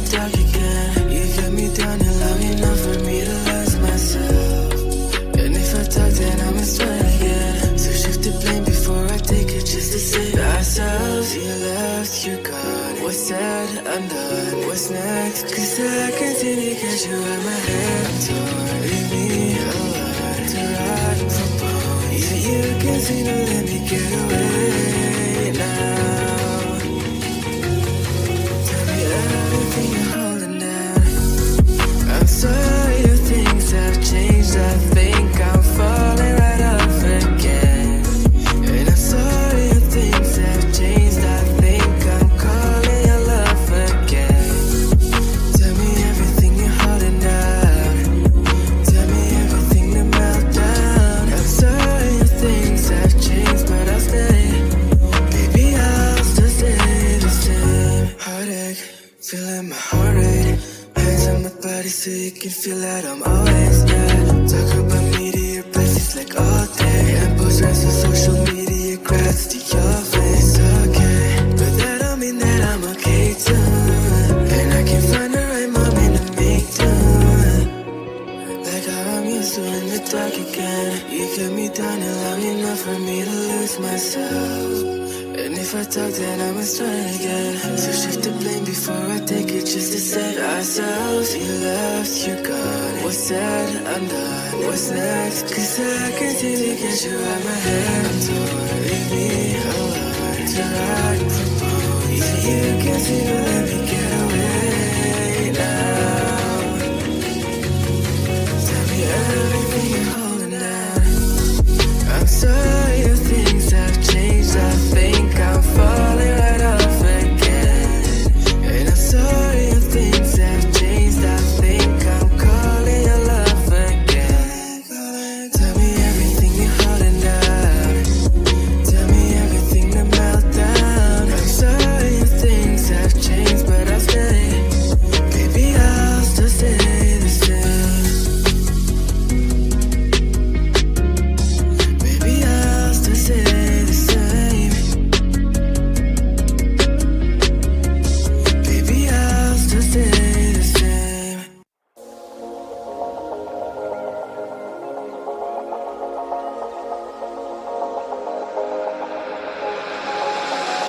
dark again. You got me down and long enough for me to lose myself. And if I talk, then I'ma start again. So shift the blame before I take it, just to save ourselves. You left, you're gone. What's said, undone. What's next? Cause I can see me catch you at my head. I'm torn. Leave me alone to rot for bone. Yeah, you can see no let me get away now. Tell me everything you're holding down. I'm sorry if things have changed. I think I'm falling right off again. And I'm sorry if things have changed. I think I'm calling your love again. Tell me everything you're holding down. Tell me everything to melt down. I'm sorry if things have changed, but I'll stay. Baby, I'll still stay the same. Heartache, feeling my heart rate. Hands on my body so you can feel that I'm always there. Talk about me to your places like all day. And post rest on social media, grabs to your face. Okay, but that don't mean that I'm okay too. And I can find the right moment to make do. Like how I'm used to in the dark again. You got me down and long enough for me to lose myself. And if I talk, then I'ma start again. So shift the blame before I take it, just to save ourselves. You left, you're gone. What's said, undone. What's next? Cause I can see me get you out my head. I'm torn. Leave me alone to rot for bone. Yeah, you can see no let me get away now. Tell me everything you're holding down. I'm sorry if things have changed. I think I'm falling right off again. And I'm sorry if things have changed. I think I'm calling your love again. Tell me everything you're holding down. Tell me everything to melt down. I'm sorry if things have changed, but I'll stay. Baby, I'll still stay the same. Baby, I'll still stay the same. Baby, I'll still stay the same.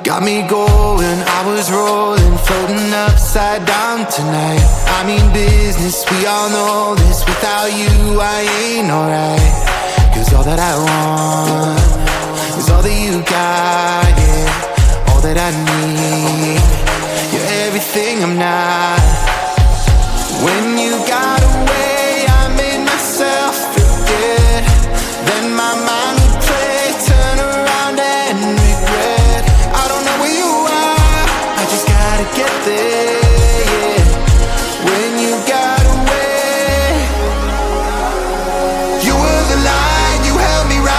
Got me going, I was rolling, floating upside down tonight. I mean business, we all know this. Without you, I ain't alright. Cause all that I want is all that you got, yeah. All that I need, you're everything I'm not. When you got away, I made myself forget. Then my mind would play, turn around and regret. I don't know where you are, I just gotta get there, yeah. When you got away, you were the light, you held me right.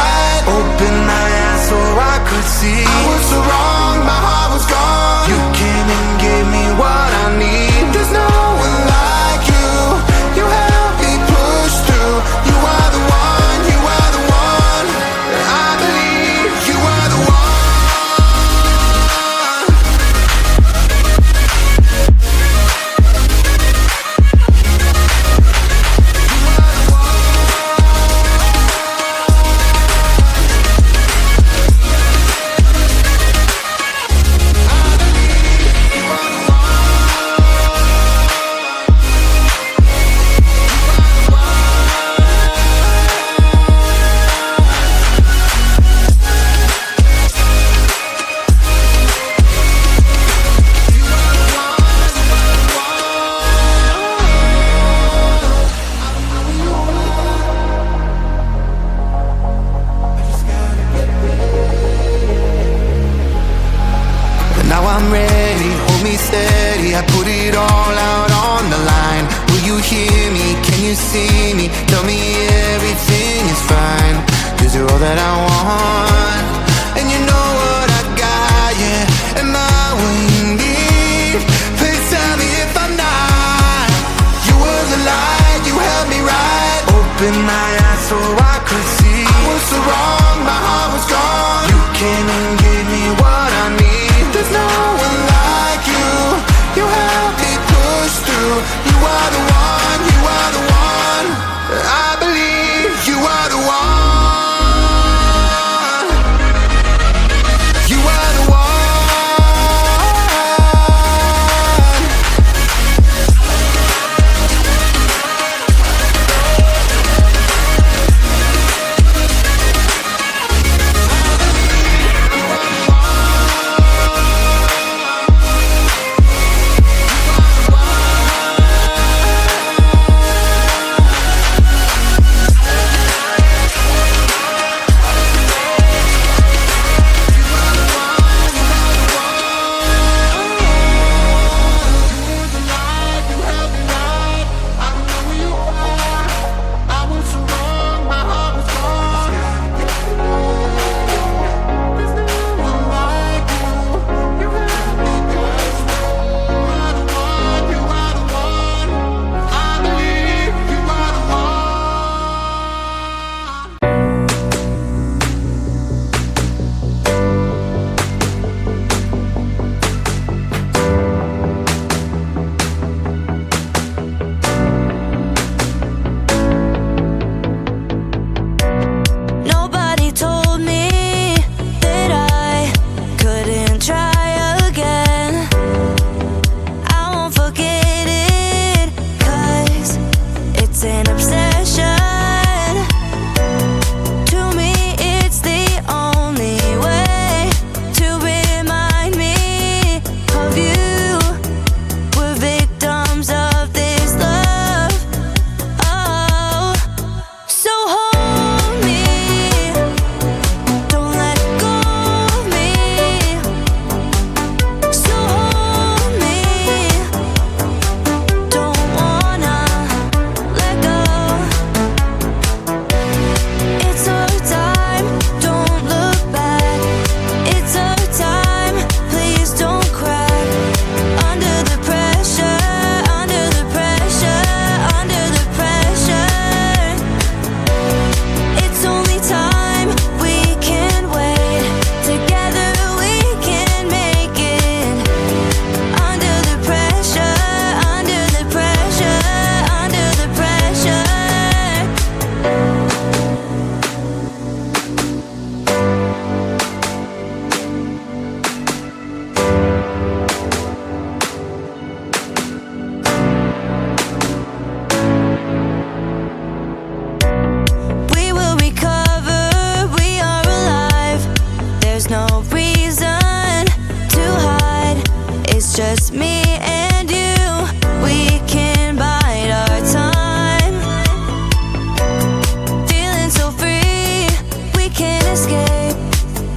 escape.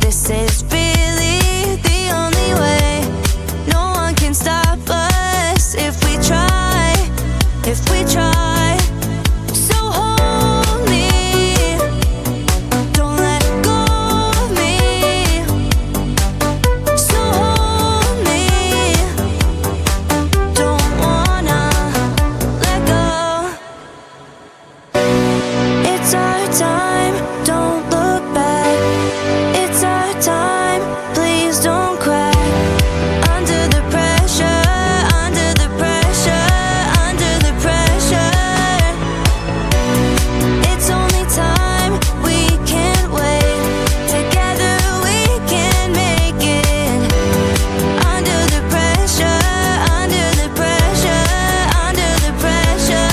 This is really the only way. No one can stop us if we try, if we try. So hold me, don't let go of me. So hold me, don't wanna let go. It's our time, don't look back. It's our time, please don't crack. Under the pressure, under the pressure, under the pressure. It's only time, we can't wait. Together we can make it. Under the pressure, under the pressure, under the pressure.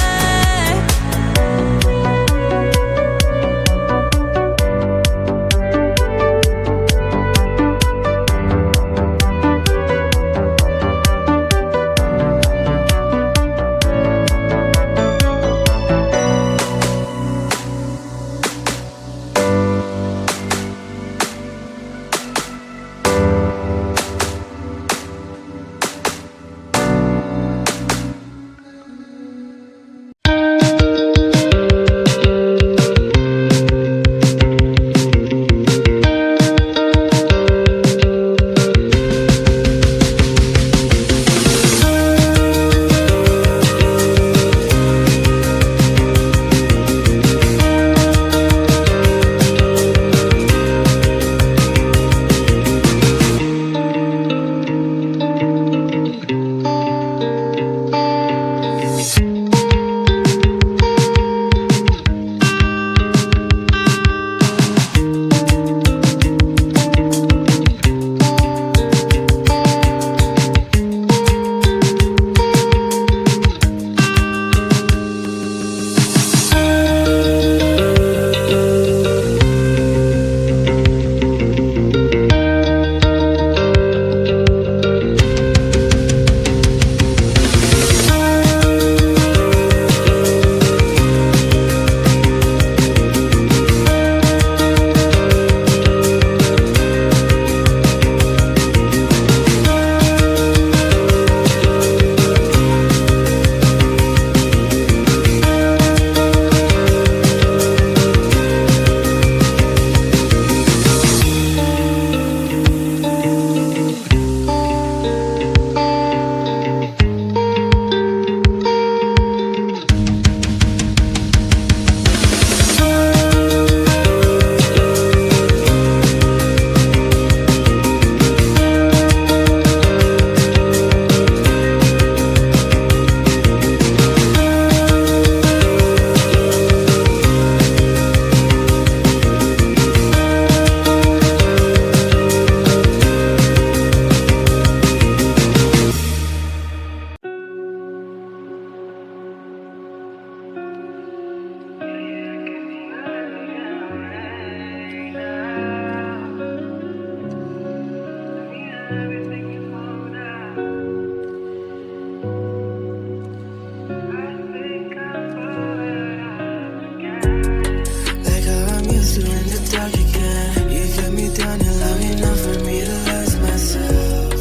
Like how I'm used to in the dark again. You get me down and love enough for me to lose myself.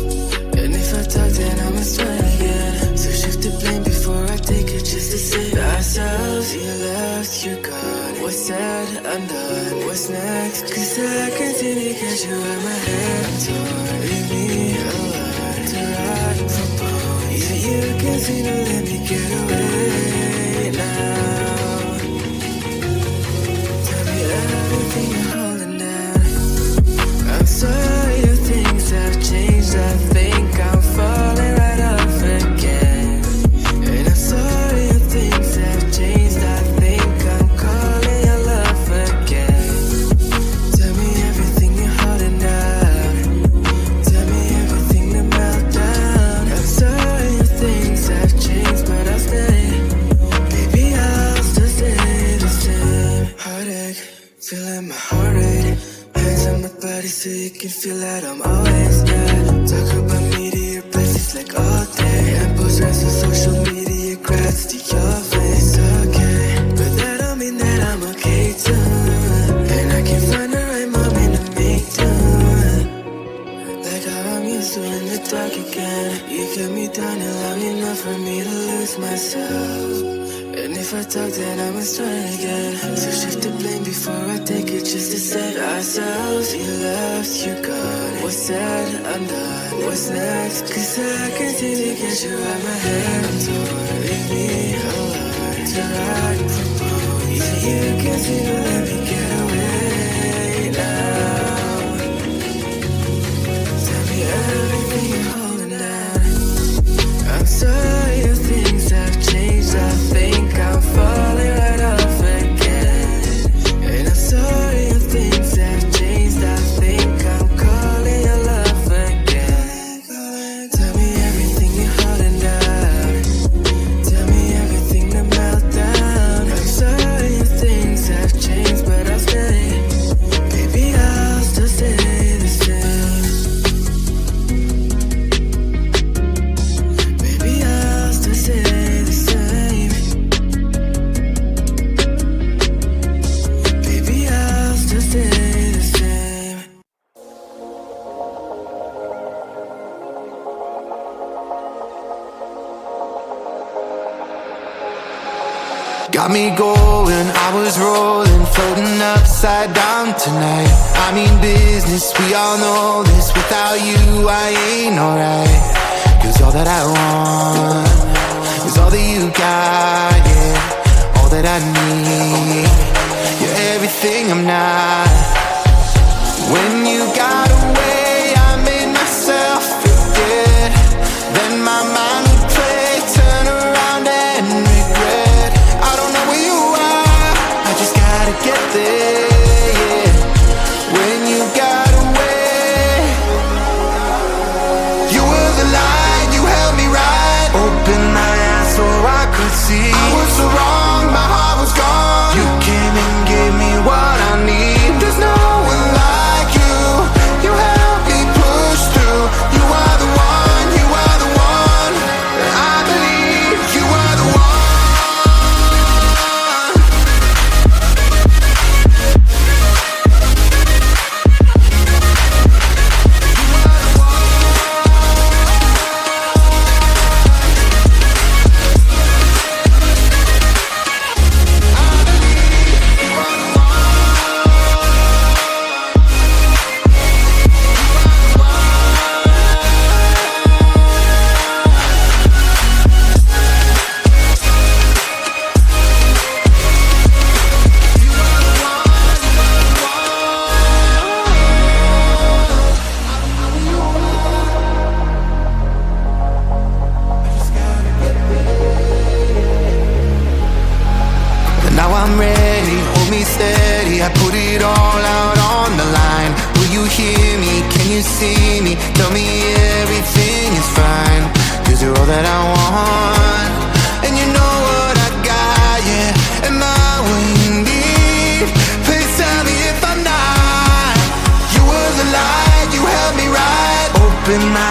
And if I talk, then I must try again. So shift the blame before I take it, just to save ourselves. You left, you're gone. What's said, undone. What's next? Cause I continue to catch you at my head torn. Leave me alone to ride for bone. Yeah, you can see to let me get away now. Everything you're holding down. I'm sorry if things have changed. I think I'm falling right off again. And I'm sorry if things have changed. I think I'm calling your love again. Tell me everything you're holding down. Tell me everything to melt down. I'm sorry if things have changed, but I'll stay. Baby, I'll still stay the same. Heartache, feeling my heart rate. Hands on my body so you can feel that I'm always there. Talk about me to your besties like all day. And post rest on social media, grats to your face, okay. But that don't mean that I'm okay too. And I can't find the right moment if I talk, then I must try again. So shift the blame before I take it, just to set ourselves. You left, you gone. What's said, undone. What's next? Cause I can't seem to get you out my head. I'm torn, leave me alone. To ride and propose. Yeah, you can't seem to let me get away now. Tell me everything you're holding down. I'm sorry if things have changed. I think I'm falling right off again. And I'm sorry if things have changed. I think I'm calling your love again. Tell me everything you're holding down. Tell me everything to melt down. I'm sorry if things have changed, but I'll stay. Baby, I'll still stay the same. Baby, I'll still stay the same. Baby, I'll still stay the same. Got me going, I was rolling, floating upside down tonight. I mean business, we all know this. Without you, I ain't alright. Cause all that I want is all that you got, yeah. All that I need, you're everything I'm not. When you got away, I made myself forget. Then my mind would play, turn around and regret. I don't know where you are, I just gotta get there, yeah. When you got away, you were the light, you held me right. Open my eyes so I could see. I was so wrong, my heart was gone. You came and gave me what I need. There's no one like you. You helped me push through. You are the one, you are the one. I believe you are the one. Now I'm ready, hold me steady. I put it all out on the line. Will you hear me? Can you see me? Tell me everything is fine. Cause you're all that I want. And you know what I got, yeah. Am I what you need? Please tell me if I'm not. You were the light, you held me right. Open my